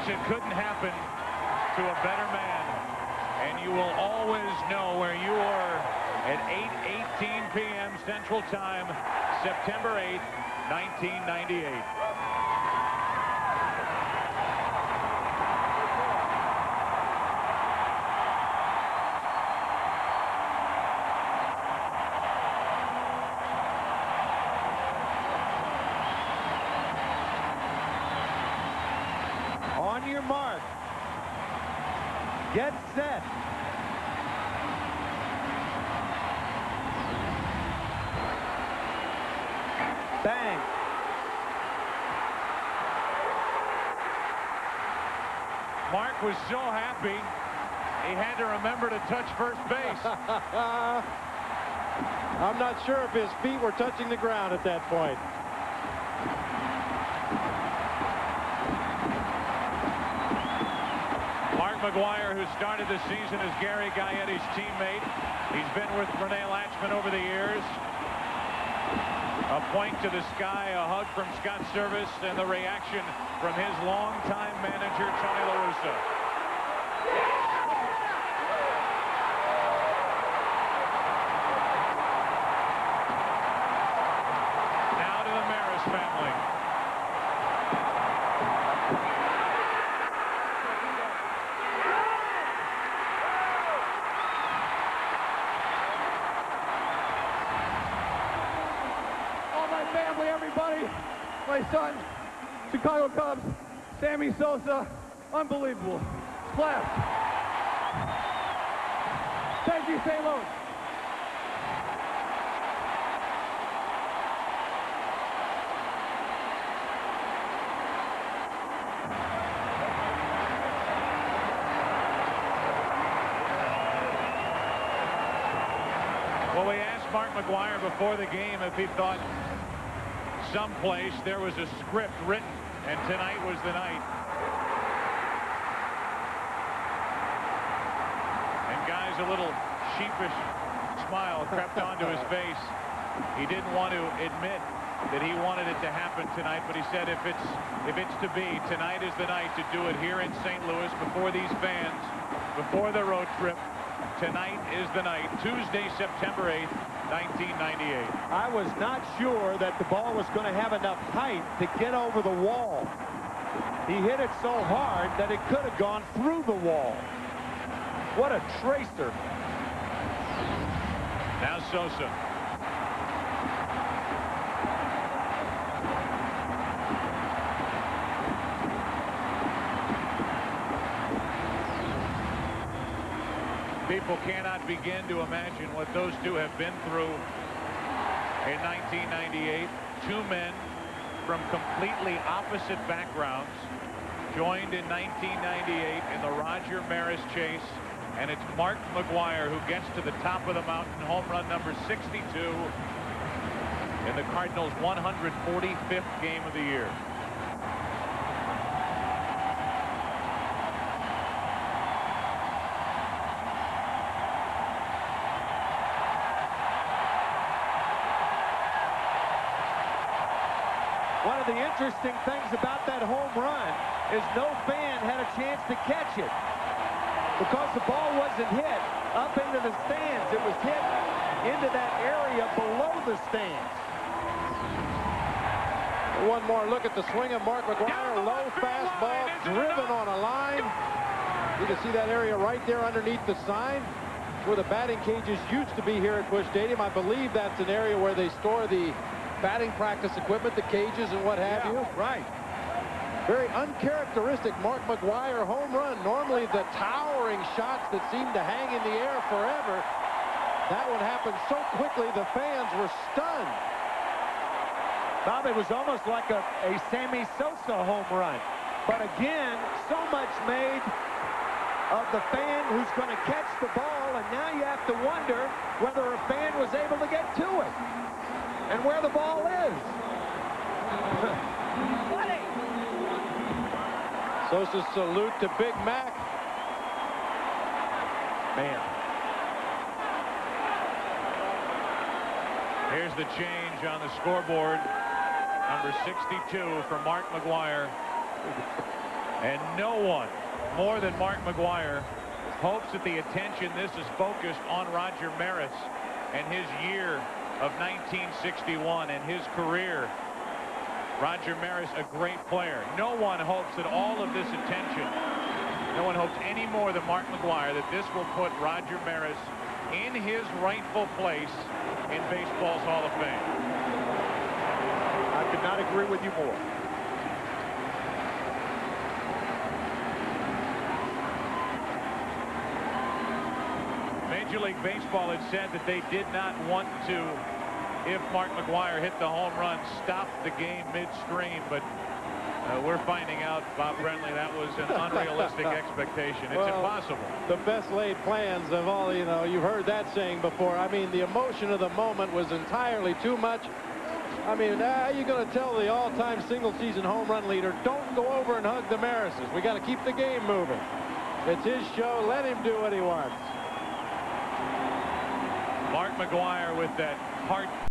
it couldn't happen to a better man. And you will always know where you are at 8:18 p.m. Central Time, September 8th, 1998. On your mark. Get set. Bang. Mark was so happy, he had to remember to touch first base. I'm not sure if his feet were touching the ground at that point. Mark McGwire, who started the season as Gary Gaietti's teammate. He's been with Rene Lachemann over the years. A point to the sky, a hug from Scott Service, and the reaction from his longtime manager, Tony La Russa. Now to the Maris family. Family, everybody, my son, Chicago Cubs, Sammy Sosa, unbelievable. Clap. Thank you, St. Louis. Well, we asked Mark McGwire before the game if he thought someplace there was a script written, and tonight was the night. And guys, a little sheepish smile crept onto his face. He didn't want to admit that he wanted it to happen tonight, but he said if it's to be, tonight is the night to do it here in St. Louis before these fans, before the road trip. Tonight is the night, Tuesday, September 8th, 1998. I was not sure that the ball was going to have enough height to get over the wall. He hit it so hard that it could have gone through the wall. What a tracer. Now Sosa. People cannot begin to imagine what those two have been through in 1998. Two men from completely opposite backgrounds joined in 1998 in the Roger Maris chase, and it's Mark McGwire who gets to the top of the mountain, home run number 62 in the Cardinals' 145th game of the year. One of the interesting things about that home run is no fan had a chance to catch it because the ball wasn't hit up into the stands. It was hit into that area below the stands. One more look at the swing of Mark McGwire. Low fastball driven on a line. You can see that area right there underneath the sign where the batting cages used to be here at Busch Stadium. I believe that's an area where they store the batting practice equipment, the cages and what have you. Right. Very uncharacteristic Mark McGwire home run. Normally the towering shots that seem to hang in the air forever. That one happened so quickly the fans were stunned. Bob, it was almost like a Sammy Sosa home run. But again, so much made of the fan who's going to catch the ball, and now you have to wonder whether a fan was able to get to it and where the ball is. Sosa's salute to Big Mac. Man. Here's the change on the scoreboard. Number 62 for Mark McGwire. And no one more than Mark McGwire hopes that the attention this is focused on Roger Maris and his year of 1961 and his career. Roger Maris, a great player. No one hopes that all of this attention, no one hopes any more than Mark McGwire that this will put Roger Maris in his rightful place in baseball's Hall of Fame. I could not agree with you more. Major League Baseball had said that they did not want to, if Mark McGwire hit the home run, stop the game midstream, but we're finding out, Bob Brentley, that was an unrealistic expectation. It's impossible. The best laid plans of all, you know, you've heard that saying before. I mean, the emotion of the moment was entirely too much. I mean, how are you going to tell the all-time single-season home run leader, don't go over and hug the Marises? We got to keep the game moving. It's his show. Let him do what he wants. Mark McGwire with that heart